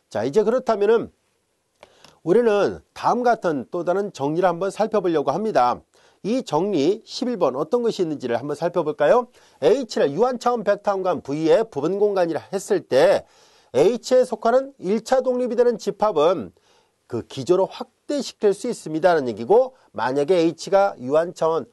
자, 이제 그렇다면은 우리는 다음 같은 또 다른 정리를 한번 살펴보려고 합니다. 이 정리 11번 어떤 것이 있는지를 한번 살펴볼까요? H를 유한차원 벡터 공간 V의 부분 공간이라 했을 때 H에 속하는 1차 독립이 되는 집합은 그 기조로 확대시킬 수 있습니다라는 얘기고, 만약에 H가 유한차원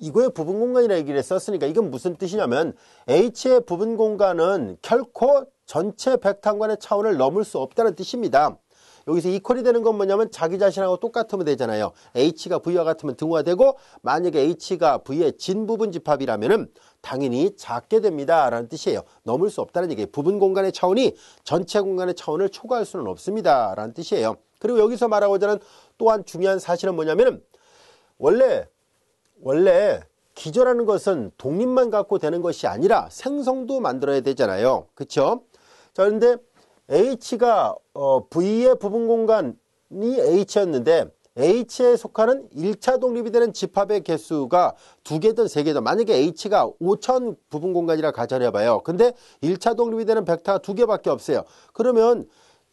이거의 부분 공간이라 얘기를 했었으니까 이건 무슨 뜻이냐면 H의 부분 공간은 결코 전체 벡터 공간의 차원을 넘을 수 없다는 뜻입니다. 여기서 이퀄이 되는 건 뭐냐면 자기 자신하고 똑같으면 되잖아요. H가 V와 같으면 등호가 되고, 만약에 H가 V의 진 부분 집합이라면은 당연히 작게 됩니다 라는 뜻이에요. 넘을 수 없다는 얘기예요. 부분 공간의 차원이 전체 공간의 차원을 초과할 수는 없습니다 라는 뜻이에요. 그리고 여기서 말하고자 하는 또한 중요한 사실은 뭐냐면은 원래 기저라는 것은 독립만 갖고 되는 것이 아니라 생성도 만들어야 되잖아요. 그쵸? 자, 그런데 H가 V의 부분 공간이 H였는데 H에 속하는 1차 독립이 되는 집합의 개수가 2개든 3개든, 만약에 H가 5천 부분 공간이라 가정해봐요. 근데 1차 독립이 되는 벡터가 2개밖에 없어요. 그러면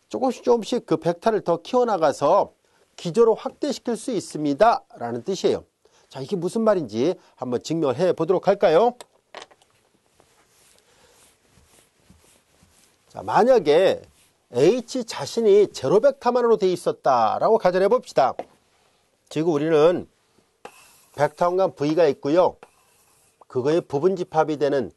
조금씩 그 벡터를 더 키워나가서 기저로 확대시킬 수 있습니다 라는 뜻이에요. 자, 이게 무슨 말인지 한번 증명을 해 보도록 할까요? 자, 만약에 H 자신이 제로 벡터만으로 되어 있었다라고 가정해 봅시다. 지금 우리는 벡터 공간 V가 있고요. 그거의 부분 집합이 되는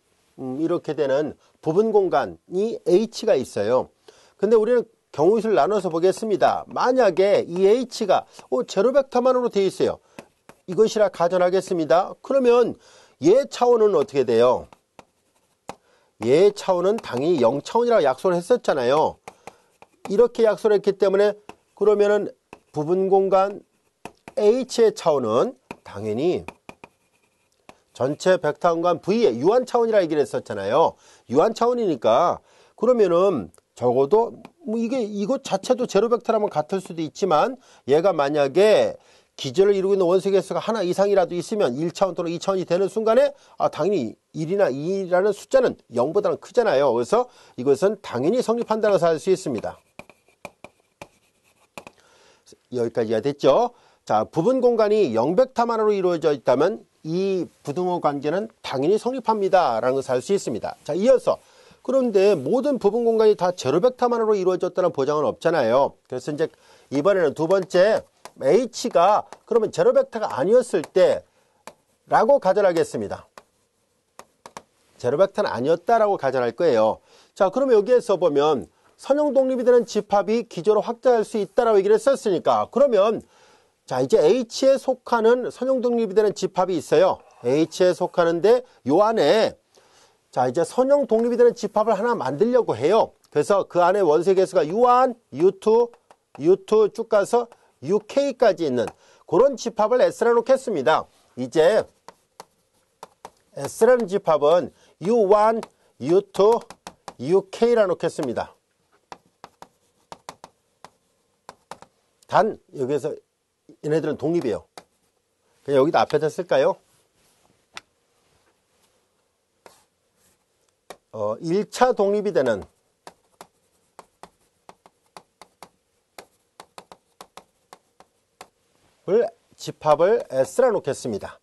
이렇게 되는 부분 공간이 H가 있어요. 근데 우리는 경우수를 나눠서 보겠습니다. 만약에 이 H가 제로 벡터만으로 되어 있어요. 이것이라 가정하겠습니다. 그러면 얘 차원은 어떻게 돼요? 얘 차원은 당연히 0차원이라고 약속을 했었잖아요. 이렇게 약속을 했기 때문에 그러면은 부분 공간 H의 차원은 당연히 전체 벡터 공간 V의 유한차원이라 얘기를 했었잖아요. 유한차원이니까 그러면은 적어도 이것 자체도 제로 벡터라면 같을 수도 있지만, 얘가 만약에 기저를 이루고 있는 원소 개수가 하나 이상이라도 있으면 1차원 또는 2차원이 되는 순간에 당연히 1이나 2라는 숫자는 0보다는 크잖아요. 그래서 이것은 당연히 성립한다고 할 수 있습니다. 여기까지가 됐죠. 자, 부분 공간이 0벡터만으로 이루어져 있다면 이 부등호 관계는 당연히 성립합니다 라는 것을 알 수 있습니다. 자, 이어서 그런데 모든 부분 공간이 다 제로 벡터만으로 이루어졌다는 보장은 없잖아요. 그래서 이제 이번에는 두 번째, H가 그러면 제로 벡터가 아니었을 때 라고 가정하겠습니다. 제로 벡터는 아니었다라고 가정할 거예요. 자, 그러면 여기에서 보면 선형 독립이 되는 집합이 기저로 확대할 수 있다라고 얘기를 했었으니까, 그러면 자, 이제 H에 속하는 선형 독립이 되는 집합이 있어요. H에 속하는데 요 안에 자, 이제 선형 독립이 되는 집합을 하나 만들려고 해요. 그래서 그 안에 원소 개수가 U1, U2 쭉 가서 UK까지 있는 그런 집합을 S라 놓겠습니다. 이제 S라는 집합은 U1, U2, UK라 놓겠습니다. 단 여기에서 얘네들은 독립이에요. 그냥 여기다 앞에다 쓸까요? 1차 독립이 되는 집합을 S라 놓겠습니다.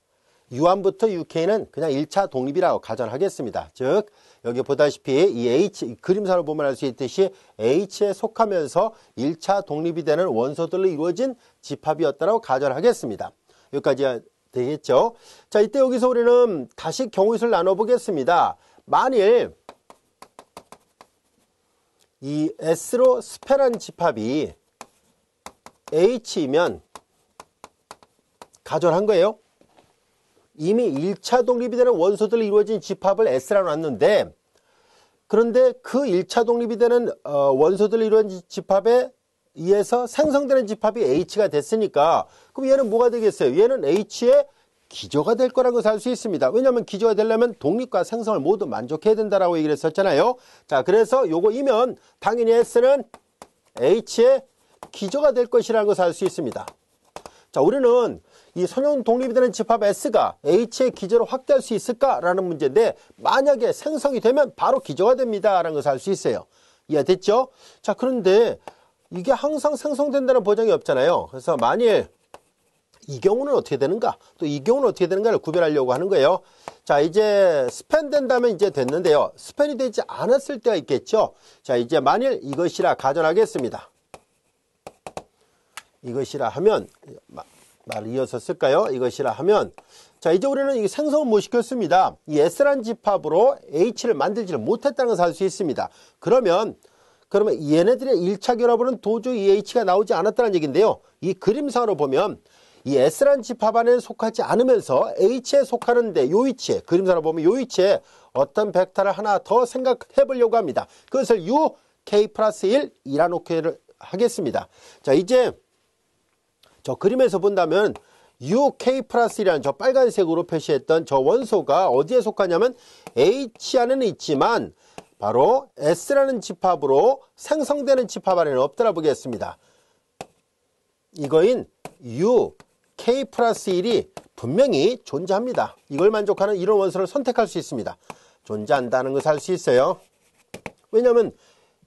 U1부터 UK는 그냥 1차 독립이라고 가정하겠습니다. 즉 여기 보다시피 이 H 그림상으로 보면 알 수 있듯이 H에 속하면서 1차 독립이 되는 원소들로 이루어진 집합이었다고 가정하겠습니다. 여기까지 되겠죠? 자, 이때 여기서 우리는 다시 경우수를 나눠보겠습니다. 만일 이 S로 스페란 집합이 H이면 가정한 거예요. 이미 1차 독립이 되는 원소들로 이루어진 집합을 S라 놨는데, 그런데 그 1차 독립이 되는 원소들로 이루어진 집합에 의해서 생성되는 집합이 H가 됐으니까 그럼 얘는 뭐가 되겠어요? 얘는 H의 기저가 될 거라는 것을 알 수 있습니다. 왜냐하면 기저가 되려면 독립과 생성을 모두 만족해야 된다라고 얘기를 했었잖아요. 자, 그래서 요거이면 당연히 S는 H의 기저가 될 것이라는 것을 알 수 있습니다. 자, 우리는 이 선형 독립이 되는 집합 S가 H의 기저로 확대할 수 있을까라는 문제인데, 만약에 생성이 되면 바로 기저가 됩니다라는 것을 알 수 있어요. 이해됐죠? 자, 그런데 이게 항상 생성된다는 보장이 없잖아요. 그래서 만일 이 경우는 어떻게 되는가? 또 이 경우는 어떻게 되는가를 구별하려고 하는 거예요. 자, 이제 스팬 된다면 이제 됐는데요. 스팬이 되지 않았을 때가 있겠죠. 자, 이제 만일 이것이라 가정하겠습니다. 이것이라 하면, 말을 이어서 쓸까요? 이것이라 하면, 자, 이제 우리는 이 생성을 못 시켰습니다. 이 S라는 집합으로 H를 만들지를 못했다는 것을 알 수 있습니다. 그러면 얘네들의 1차 결합으로는 도저히 이 H가 나오지 않았다는 얘기인데요. 이 그림상으로 보면 이 S라는 집합 안에 속하지 않으면서 H에 속하는데 요 위치에, 그림상으로 보면 요 위치에 어떤 벡터를 하나 더 생각해 보려고 합니다. 그것을 UK 플러스 1 이라놓게 하겠습니다. 자, 이제 저 그림에서 본다면 UK 플러스 1이라는 저 빨간색으로 표시했던 저 원소가 어디에 속하냐면 H 안에는 있지만 바로 S라는 집합으로 생성되는 집합 안에는 없더라 보겠습니다. 이거인 UK 플러스 1이 분명히 존재합니다. 이걸 만족하는 이런 원소를 선택할 수 있습니다. 존재한다는 것을 알 수 있어요. 왜냐하면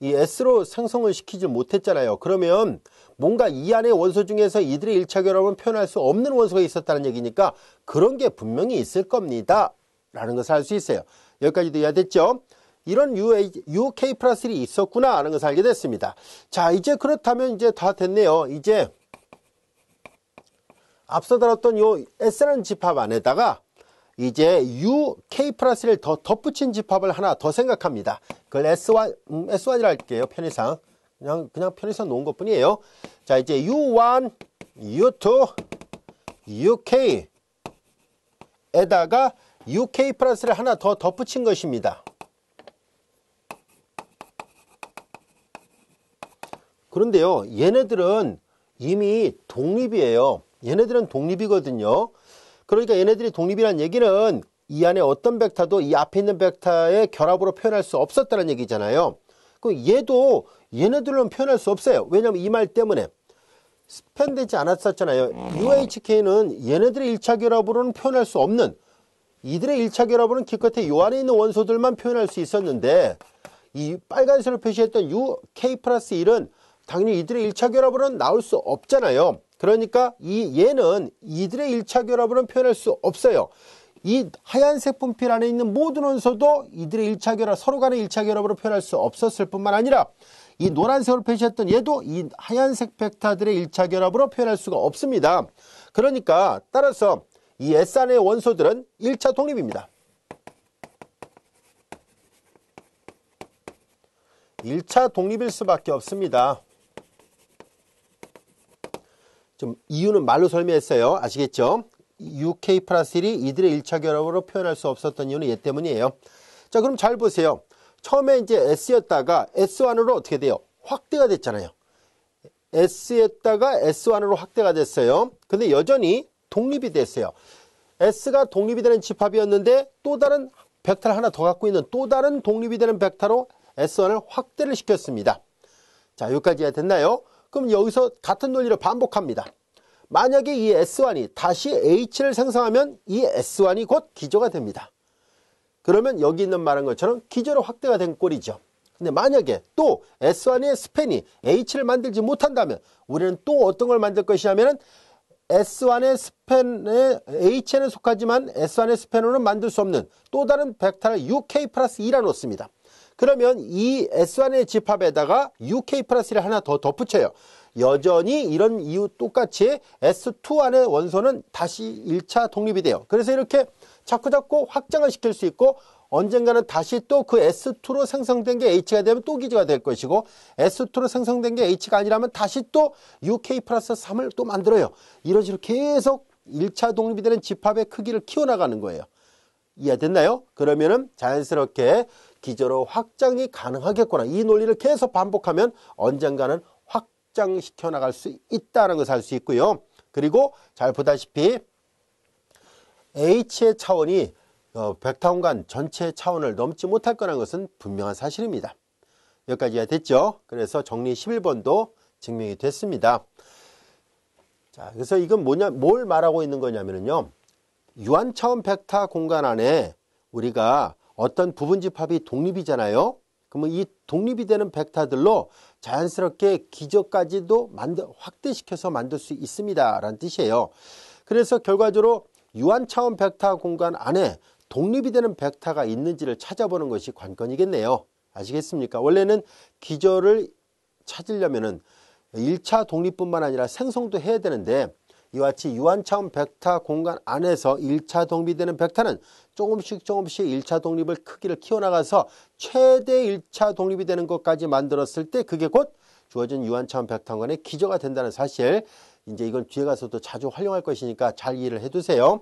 이 S로 생성을 시키지 못했잖아요. 그러면 뭔가 이 안의 원소 중에서 이들의 1차 결합은 표현할 수 없는 원소가 있었다는 얘기니까 그런 게 분명히 있을 겁니다. 라는 것을 알 수 있어요. 여기까지도 이해됐죠? 이런 UK 플러스 1이 있었구나 하는 것을 알게 됐습니다. 자, 이제 그렇다면 이제 다 됐네요. 이제 앞서 다뤘던 요 S라는 집합 안에다가 이제 UK 플러스 1을 더 덧붙인 집합을 하나 더 생각합니다. 그걸 S1이라 할게요. 편의상. 그냥 편의상 놓은 것 뿐이에요. 자, 이제 U1, U2, UK에다가 UK 플러스를 하나 더 덧붙인 것입니다. 그런데요, 얘네들은 이미 독립이에요. 얘네들은 독립이거든요. 그러니까 얘네들이 독립이라는 얘기는 이 안에 어떤 벡터도 이 앞에 있는 벡터의 결합으로 표현할 수 없었다는 얘기잖아요. 그럼 얘도 얘네들은 표현할 수 없어요. 왜냐하면 이 말 때문에 스팬되지 않았었잖아요. UHK는 얘네들의 1차 결합으로는 표현할 수 없는, 이들의 1차 결합으로는 기껏해 요 안에 있는 원소들만 표현할 수 있었는데 이 빨간색으로 표시했던 UK 플러스 1은 당연히 이들의 1차 결합으로는 나올 수 없잖아요. 그러니까 얘는 이들의 1차 결합으로는 표현할 수 없어요. 이 하얀색 분필 안에 있는 모든 원소도 이들의 1차 결합, 서로 간의 1차 결합으로 표현할 수 없었을 뿐만 아니라 이 노란색으로 표시했던 얘도 이 하얀색 벡터들의 1차 결합으로 표현할 수가 없습니다. 그러니까 따라서 이 S 안의 원소들은 1차 독립입니다. 1차 독립일 수밖에 없습니다. 좀 이유는 말로 설명했어요. 아시겠죠? UK 플러스 1이 이들의 1차 결합으로 표현할 수 없었던 이유는 얘 때문이에요. 자, 그럼 잘 보세요. 처음에 이제 S였다가 S1으로 어떻게 돼요? 확대가 됐잖아요. S였다가 S1으로 확대가 됐어요. 근데 여전히 독립이 됐어요. S가 독립이 되는 집합이었는데 또 다른 벡터를 하나 더 갖고 있는 또 다른 독립이 되는 벡터로 S1을 확대를 시켰습니다. 자, 여기까지 됐나요? 그럼 여기서 같은 논리를 반복합니다. 만약에 이 S1이 다시 H를 생성하면 이 S1이 곧 기저가 됩니다. 그러면 여기 있는 말한 것처럼 기저로 확대가 된 꼴이죠. 근데 만약에 또 S1의 스팬이 H를 만들지 못한다면 우리는 또 어떤 걸 만들 것이냐면 S1의 스팬에 H에는 속하지만 S1의 스팬으로는 만들 수 없는 또 다른 벡터를 UK 플러스 2라 놓습니다. 그러면 이 S1의 집합에다가 UK 플러스 1을 하나 더 덧붙여요. 여전히 이런 이유 똑같이 S2 안의 원소는 다시 1차 독립이 돼요. 그래서 이렇게 자꾸 확장을 시킬 수 있고 언젠가는 다시 또 그 S2로 생성된 게 H가 되면 또 기저가 될 것이고 S2로 생성된 게 H가 아니라면 다시 또 UK 플러스 3을 또 만들어요. 이런 식으로 계속 1차 독립이 되는 집합의 크기를 키워나가는 거예요. 이해됐나요? 그러면은 자연스럽게 기저로 확장이 가능하겠구나. 이 논리를 계속 반복하면 언젠가는 확장시켜 나갈 수 있다는 것을 알 수 있고요. 그리고 잘 보다시피 H의 차원이 벡터 공간 전체의 차원을 넘지 못할 거라는 것은 분명한 사실입니다. 여기까지가 됐죠? 그래서 정리 11번도 증명이 됐습니다. 자, 그래서 이건 뭘 말하고 있는 거냐면요. 유한차원 벡터 공간 안에 우리가 어떤 부분 집합이 독립이잖아요. 그러면 이 독립이 되는 벡터들로 자연스럽게 기저까지도 확대시켜서 만들 수 있습니다 라는 뜻이에요. 그래서 결과적으로 유한차원 벡터 공간 안에 독립이 되는 벡터가 있는지를 찾아보는 것이 관건이겠네요. 아시겠습니까? 원래는 기저를 찾으려면은 1차 독립뿐만 아니라 생성도 해야 되는데, 이와 같이 유한차원 벡터 공간 안에서 1차 독립이 되는 벡터는 조금씩 1차 독립을 크기를 키워나가서 최대 1차 독립이 되는 것까지 만들었을 때 그게 곧 주어진 유한차원 벡터 공간의 기저가 된다는 사실, 이제 이건 뒤에 가서도 자주 활용할 것이니까 잘 이해를 해두세요.